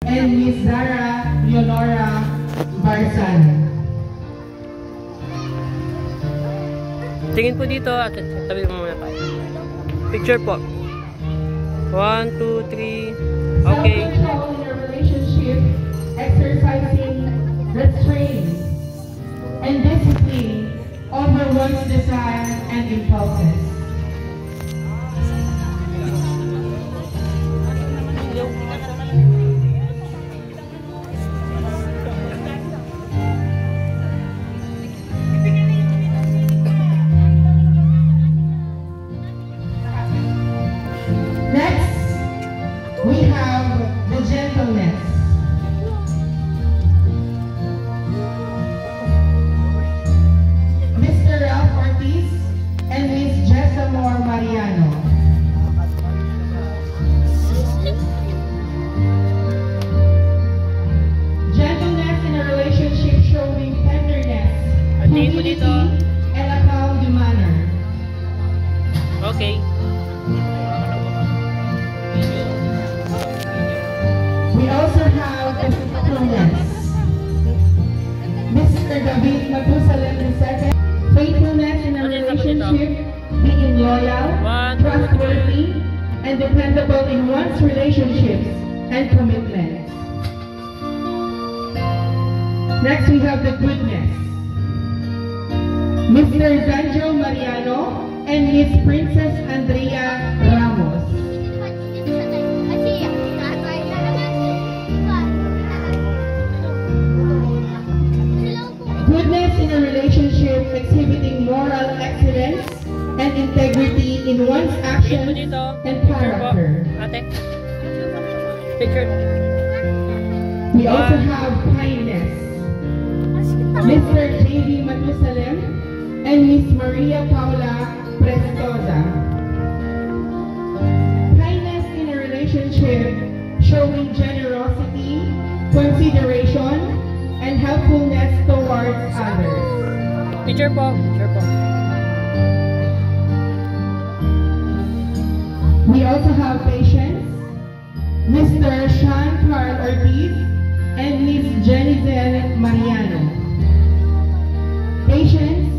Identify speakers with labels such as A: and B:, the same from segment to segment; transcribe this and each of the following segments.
A: and Miss Zara Leonora Barzan.
B: Tingin po dito at tabi mo muna tayo. Picture po. 1, 2, 3. Okay.
A: Self-control in a relationship, exercising restraint and discipline over one's desire and impulses. We have the gentleness. Mr. Ralph Ortiz and Miss Jessamore Mariano. Gentleness in a relationship showing tenderness, humility, and a calm manner.
B: Okay.
A: We also have the faithfulness. Mr. David Matusalem II. Faithfulness in a relationship, being loyal, trustworthy, and dependable in one's relationships and commitments. Next, we have the goodness. Mr. Zanjo Mariano and Miss Princess Andrea Ramos. Goodness in a relationship, exhibiting moral excellence and integrity in one's actions and character.
B: Picture.
A: We also have kindness. Mr. J.D. Matusalem and Miss Maria Paula Prestosa. Kindness in a relationship, showing generosity, consideration, and helpfulness towards others.
B: Picture po. Picture po.
A: We also have patience. Mr. Sean Carl Ortiz and Miss Jennifer Mariano. Patience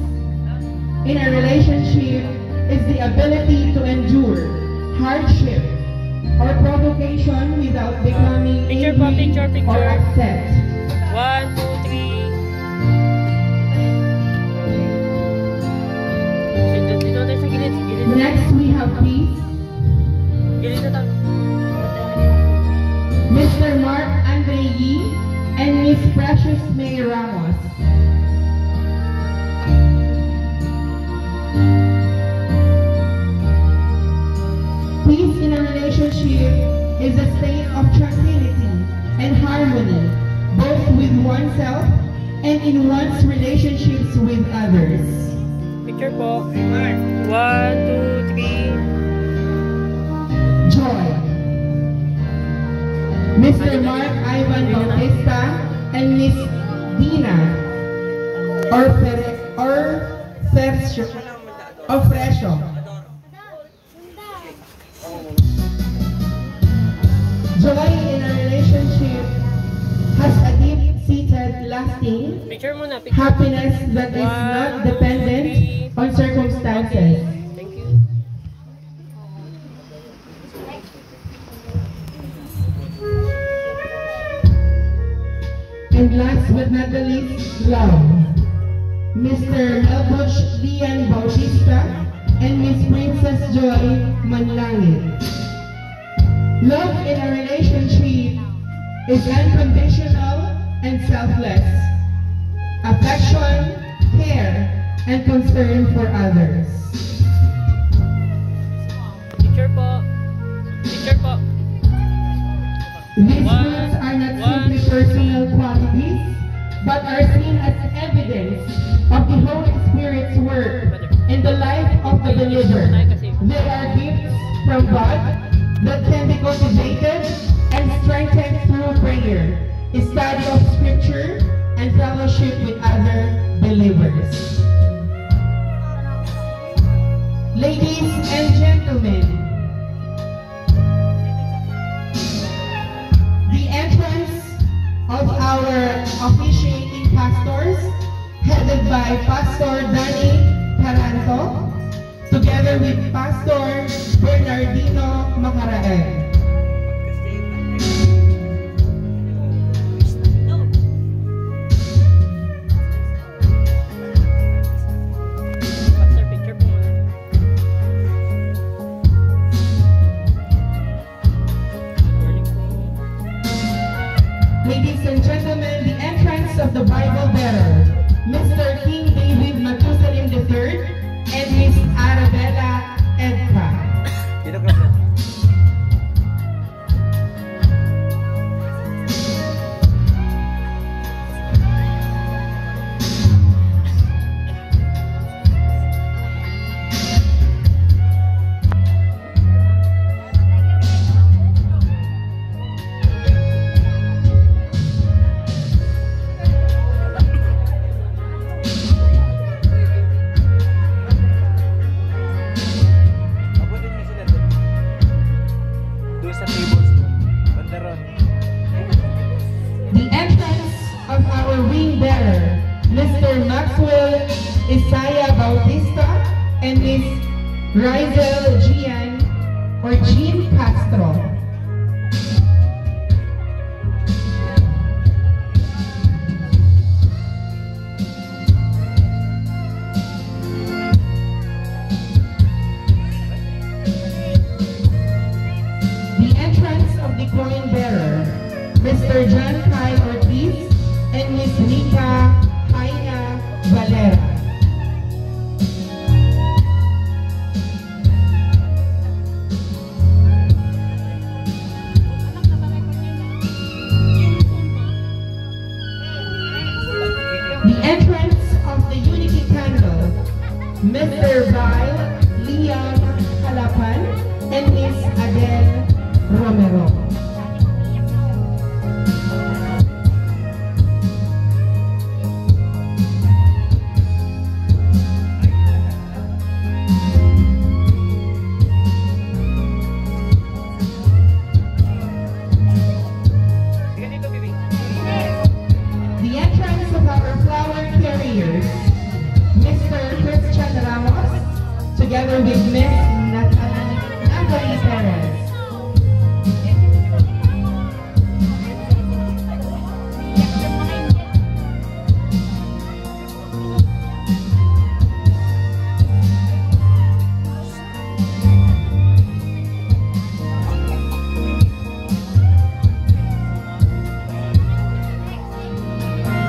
A: in a relationship is the ability to endure hardship or provocation without becoming angry or upset.
B: 1, 2, 3.
A: Next, we have peace. Mr. Mark Andre Yee and Miss Precious May Ramos. Peace in a relationship is a state of tranquility and harmony, both with oneself and in one's relationships with others.
B: Picture po. 1, 2, 3.
A: Joy. Mr. Mark Ivan Bautista and Miss Dina Ofresio. Joy in a relationship has a deep-seated, lasting happiness that is not dependent on circumstances.
B: Thank you.
A: And last but not the least, love. Mr. Melbush Lian Bautista and Miss Princess Joy Manlangit. Love in a relationship is unconditional and selfless. Affection, care, and concern for others.
B: Picture po. Picture po.
A: These words are not simply personal qualities, but are seen as evidence of the Holy Spirit's work in the life of the believer. They are gifts from God that can be cultivated and strengthened through prayer, study of Scripture, and fellowship with other believers. Ladies and gentlemen, the entrance of our officiating pastors, headed by Pastor Danny Taranto, together with Pastor Bernardino Macaraeg. Ladies and gentlemen, the entrance of the Bible bearer, Mr. King David Matusalem III and Miss Arabella Edka. The entrance of our wing bearer, Mr. Maxwell Isaiah Bautista and Miss Rizel Gian or Jean Castro. The entrance of the coin bearer, Mr. John Kyle Ortiz and Miss Rita Haina Valera. The entrance of the Unity Candle, Mr. Val Liam Halapan and Miss Adele Romero. The entrance of our flower carriers, Mr. Christian Ramos, together with Miss Natalie Perez.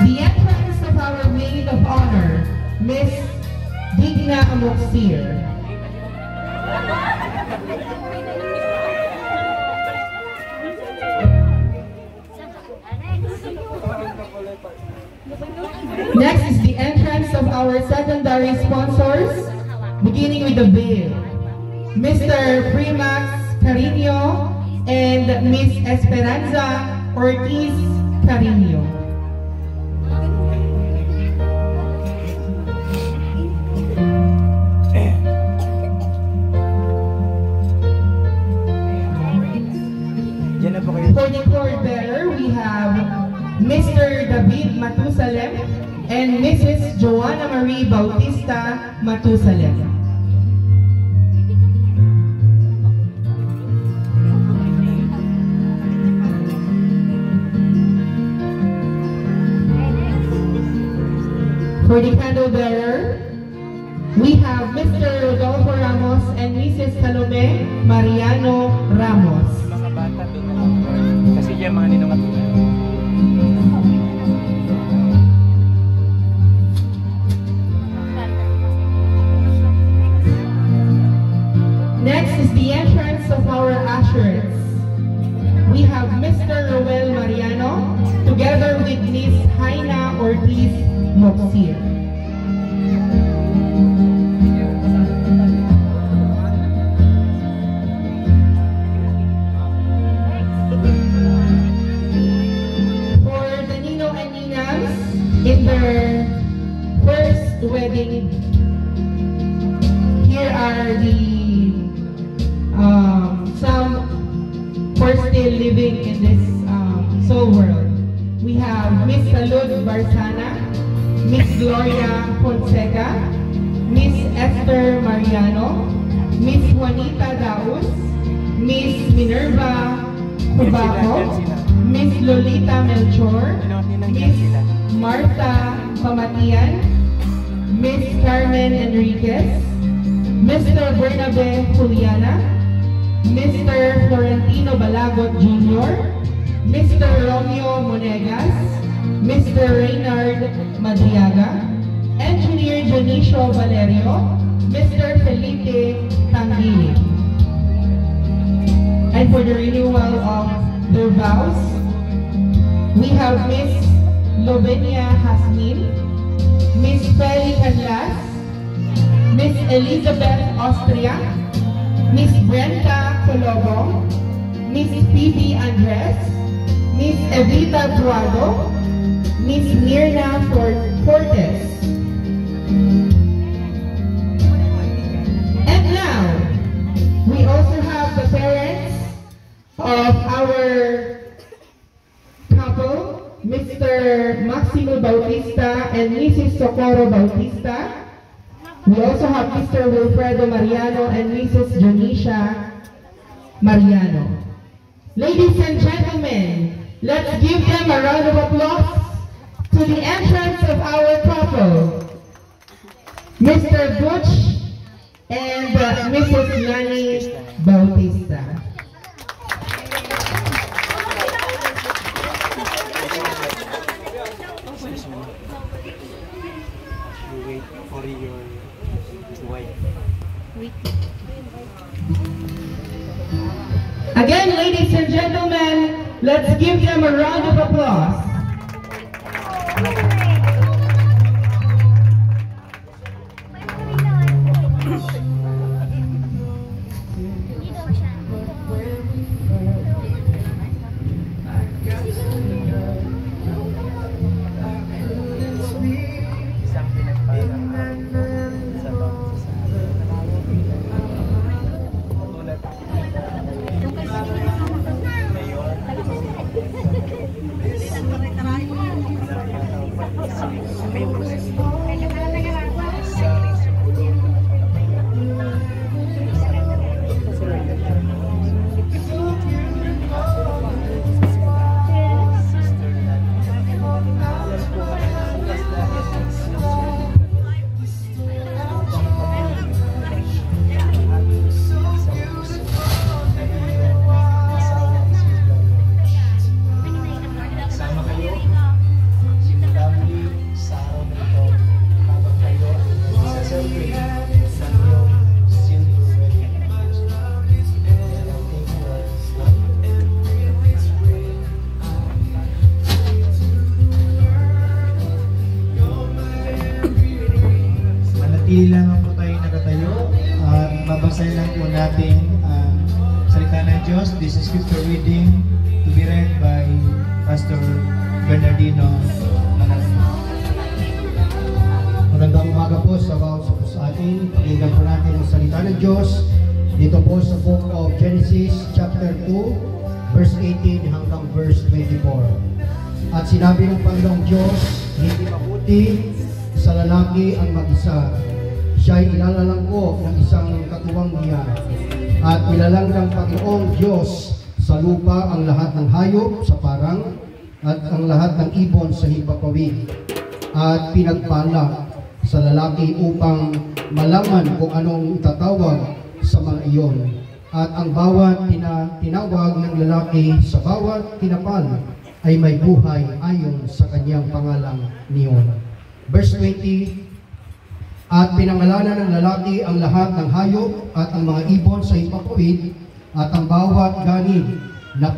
A: The entrance of our maid of honor, Miss Digna Amoxir. Next is the entrance of our secondary sponsors, beginning with the veil, Mr. Primax Carino and Miss Esperanza Ortiz Carino. For the cord bearer, we have Mr. David Matusalem and Mrs. Joanna Marie Bautista Matusalem. For the candle bearer, we have Mr. Rodolfo Ramos and Mrs. Salome Mariano Ramos.
C: Mga bata doon. Kasi yung mga ninungatungan.
A: Next is the entrance of our usherets. We have Mr. Roel Mariano together with Miss Haina Ortiz Moxir. For the Nino and Ninas in their first wedding, here are the some for still living in this soul world. we have Miss Salud Barzana, Miss Gloria Fonseca, Miss Esther Mariano, Miss Juanita Daus, Miss Minerva Cubaco, Miss Lolita Melchor, Miss Martha Pamatian, Miss Carmen Enriquez, Mr. Bernabe Juliana, Mr. Florentino Balagot Jr., Mr. Romeo Monegas, Mr. Reynard Madriaga, Engineer Janicio Valerio, Mr. Felipe Tangili. And for the renewal of their vows, we have Miss Lovenia Hasmin, Miss Feli Canlas, Miss Elizabeth Austria, Miss Brenda Colobo, Miss Phoebe Andres, Miss Evita Duado, Miss Mirna Fortes. And now, we also have the parents of our couple, Mr. Maximo Bautista and Mrs. Socorro Bautista. We also have Mr. Wilfredo Mariano and Mrs. Janisha Mariano. Ladies and gentlemen, let's give them a round of applause to the entrance of our couple, Mr. Butch and Mrs. Lani Bautista.
C: You wait for your wife.
A: Again, ladies and gentlemen, let's give them a round of applause.
D: Manatili lamang po tayo nakatayo at babasahin lang po natin ang salita ng Diyos. This is scripture reading to be read by Pastor Bernardino Manalo. Magandang umaga po sa bawat sa atin. Pakinggan po natin ang salita ng Diyos dito po sa book of Genesis chapter 2 verse 18 hanggang verse 24. At sinabi ng Panginoong Diyos, hindi mabuti sa lalaki ang mag-isa. Siya'y ilalangko ng isang katuwang niya. At ilalang ng Panginoong Diyos sa lupa ang lahat ng hayop sa parang at ang lahat ng ibon sa hipapawid. At pinagpala sa lalaki upang malaman kung anong itatawag sa mga iyon. At ang bawat tinawag ng lalaki sa bawat tinapal ay may buhay ayon sa kanyang pangalang niyon. Verse 20, at pinangalanan ng lalaki ang lahat ng hayop at ang mga ibon sa hipapawid at ang bawat ganid na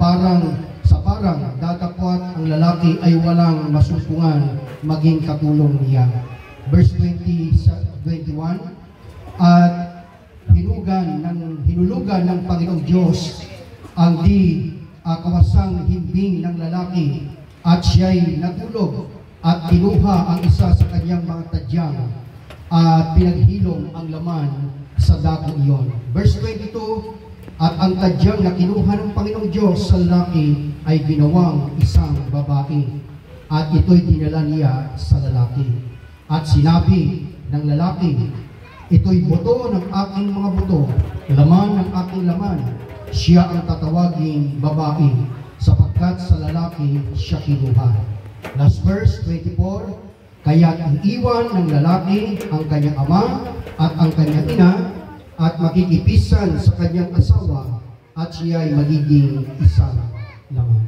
D: sa parang datapwat ang lalaki ay walang masumpungan maging katulong niya. Verse 21, at hinulugan ng Panginoong Diyos ang kawasang himbing ng lalaki at siya'y natulog at kinuha ang isa sa kanyang mga tadyang at pinaghilom ang laman sa dakong iyon. Verse 22, at ang tadyang na kinuha ng Panginoong Diyos sa lalaki ay ginawang isang babae. at ito'y dinala niya sa lalaki. At sinabi ng lalaki, ito'y buto ng aking mga buto, laman ng aking laman. Siya ang tatawaging babae, sapagkat sa lalaki siya kinuha. Last verse, 24, kaya iiwan ng lalaki ang kanyang ama at ang kanyang ina, at makikipisan sa kanyang asawa, at siya ay magiging isang laman.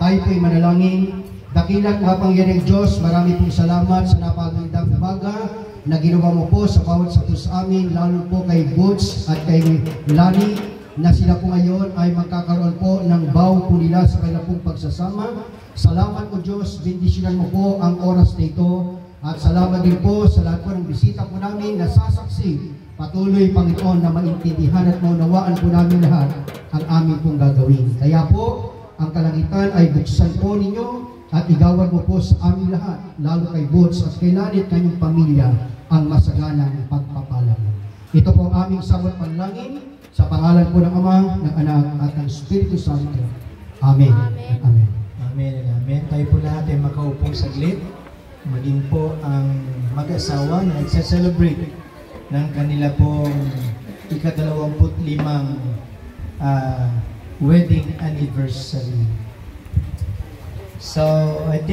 D: Tayo po'y manalangin. Dakilang mapangyariang Diyos, marami pong salamat sa napakagandang umaga na ginawa mo po sa bawat sakto sa amin, lalo po kay Boots at kay Lani, na sila po ngayon ay magkakaroon po ng baw po nila sa kanilang pong pagsasama. Salamat po Diyos, bendisyonan mo po ang oras na ito, at salamat din po sa lahat po ng bisita po namin na sasaksi. Patuloy, Panginoon, na maintindihan at maunawaan po namin lahat ang aming pong gagawin. Kaya po, ang kalangitan ay buksan po ninyo at igawan mo po sa amin lahat, lalo kay Boots at kay Lani at kanyang pamilya, ang masaganang pagpapalang. Ito po ang aming samot panalangin sa pangalan po ng Ama, ng Anak at ng Espiritu Santo. Amen.
E: Amen.
D: Amen.
C: Amen and amen. Tayo po lahat ay makaupong saglit. Maging po ang mag-asawa na nagsa-celebrate ng kanila pong ika-25 wedding anniversary. So, I think